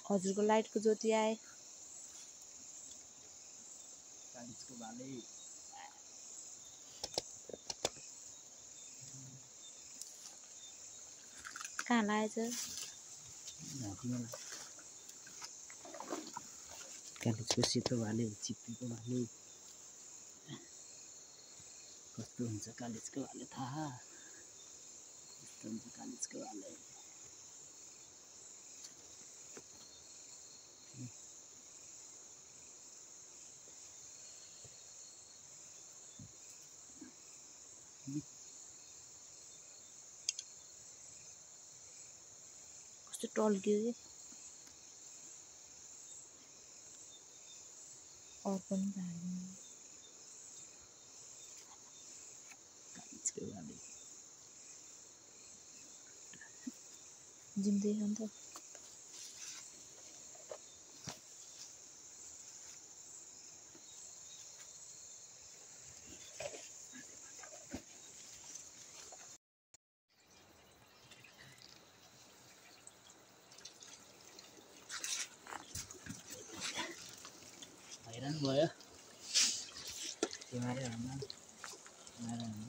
हजुरको लाइटको ज्योति आए। कालिजको भाले कहाँ लागेछ? घाँटीमा कालिजको सेतो भाले चिप्पीको भाले कस्तो हुन्छ कालिजको भाले थाहा कस्तो हुन्छ कालिजको भाले। कस्तो टल्क्यो कि और पनि कालिजको भाले जिम्दैछ नि त। हैरान भयो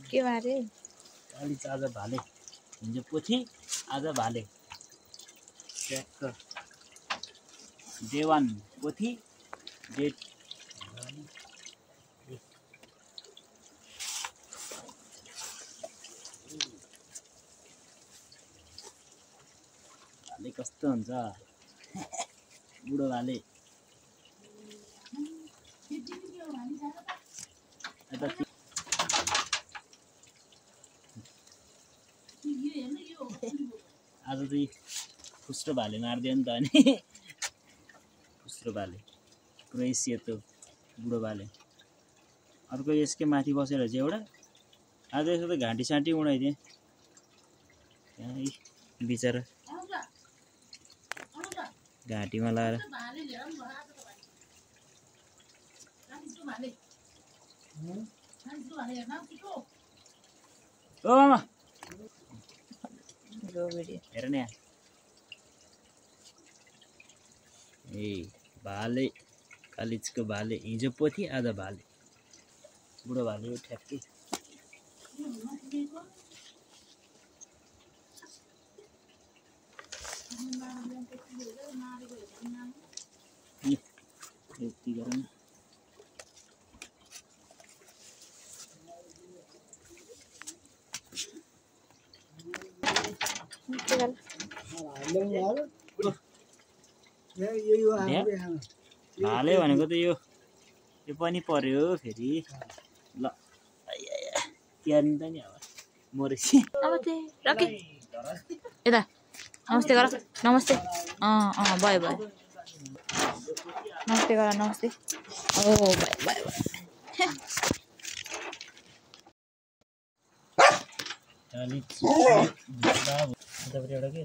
के बारे? कालिज आज भाले हिजो पोथी आज भाले ट्याक्क डे 1 पोथी डे भाले कस्तो हुन्छ बुढो भाले आज चाहिँ फुस्रो भाले मारिदियो नि त अनि फुस्रो भाले पुरै सेतो बुढो भाले। अर्को यसकै माथि बसेर चाहिँ एउटा आज यसो त घाँटी साँटी उडाइदिएँ बिचरा घाँटीमा लाएर। ओ मामा हेर न यहाँ ए भाले कालिजको भाले हिजो पोथी आज भाले बुढो भाले ठ्याक्कै। यति गरौँ भाले भनेको त यो पनि पर्यो फेरि ल तिहार्नु त नि अब मरेपछि। नमस्ते रकी यता नमस्ते गर नमस्ते भयो भयो नमस्ते गर नमस्ते ओ भयो भयो एउटा के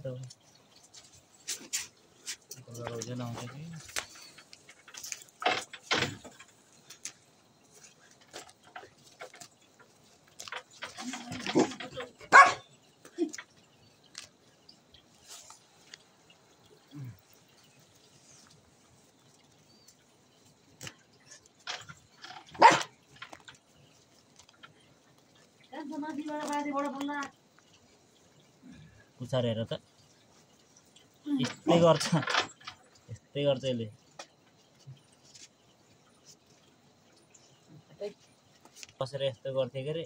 पुछार हेर त यस्तै गर्छ यसले बसेर यस्तो गर्थ्यो के अरे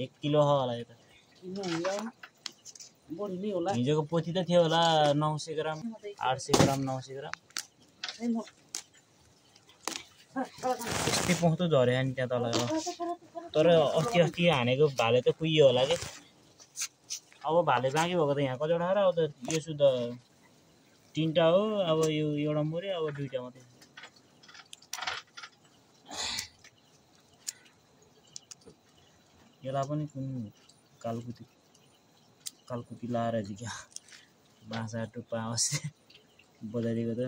1 किलो होला यो त हिजोको पोथी त थियो होला 900 ग्राम 800 ग्राम 900 ग्राम यस्तै पहुँचो झऱ्यो नि त्यहाँ तल। तर अस्ति हानेको भाले त कुहियो होला कि अब भाले बाँकी भएको त यहाँ कतिवटा र अब त यो सुध 3टा हो अब यो एउटा मर्यो अब 2टा मात्रै। यसलाई पनि कुन कालकुती लाएर चाहिँ क्या बाँसा टुप्पा आओस् बजाइदिएको त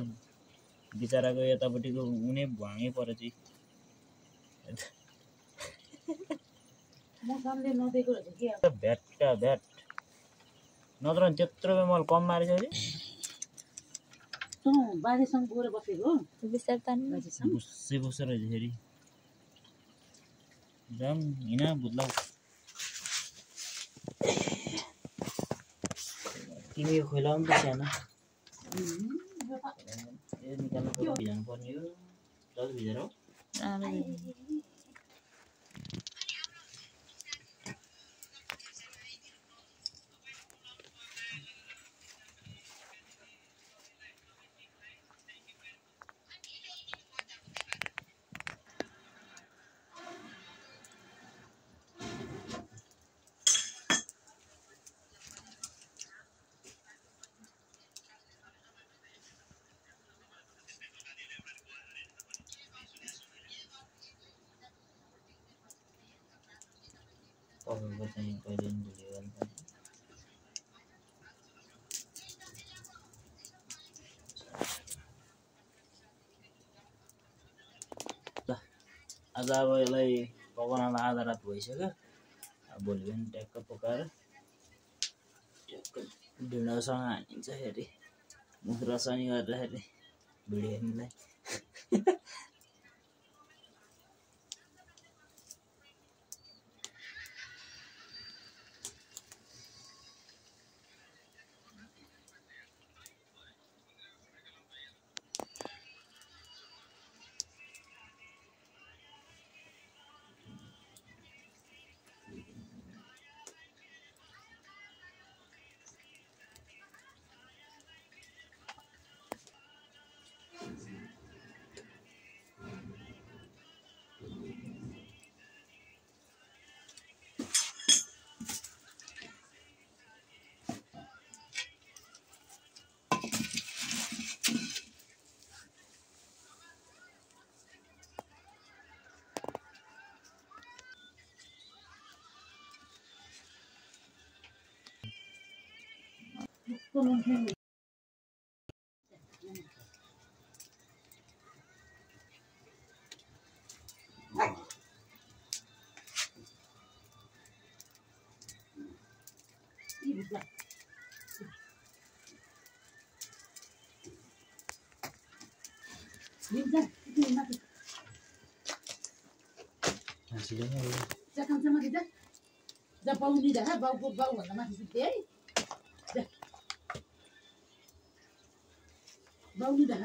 बिचराको यतापट्टिको उनी भुवाङै पऱ्यो चाहिँ भ्याट नत्र भने त्यत्रो मैले कम मारिसकेँ बाजेसँग गएर बसेको बिस्तार तान्नु बाजेसँग बुस्से बुस्से रहेछ फेरि जाम हिँड भुत्लाउ तिमी यो खोइलाउ नि त सानो यो निकाल्नु पर्यो भिजाउनु पर्ने हो जति भिजेर हो तपाईँको चाहिँ कहिले पनि भुल्यो भने पनि ल आज अब यसलाई पकाउनलाई आधा रात भइसक्यो अब भोलि बिहान ट्याक्क पकाएर ट्याक्क ढिँडोसँग हानिन्छ फेरि मुख रसानी गर्दाखेरि भिडियो हेर्नुलाई बाउनी ढा बाउको बाउभन्दा माथि सुत्थे है बाउनी ढा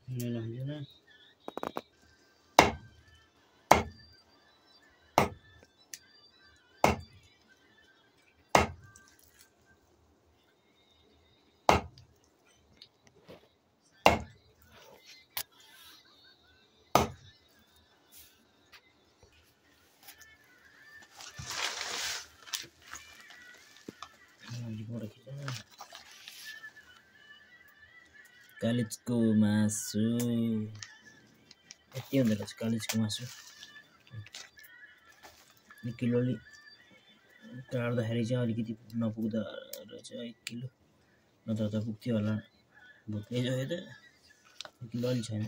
Ini lah, कालिजको मासु यति हुँदो रहेछ कालिजको मासु किलोले काट्दाखेरि चाहिँ अलिकति नपुग्दो रहेछ 1 किलो नत्र त पुग्थ्यो होला भुत्दै गयो त 1 किलो अलि छैन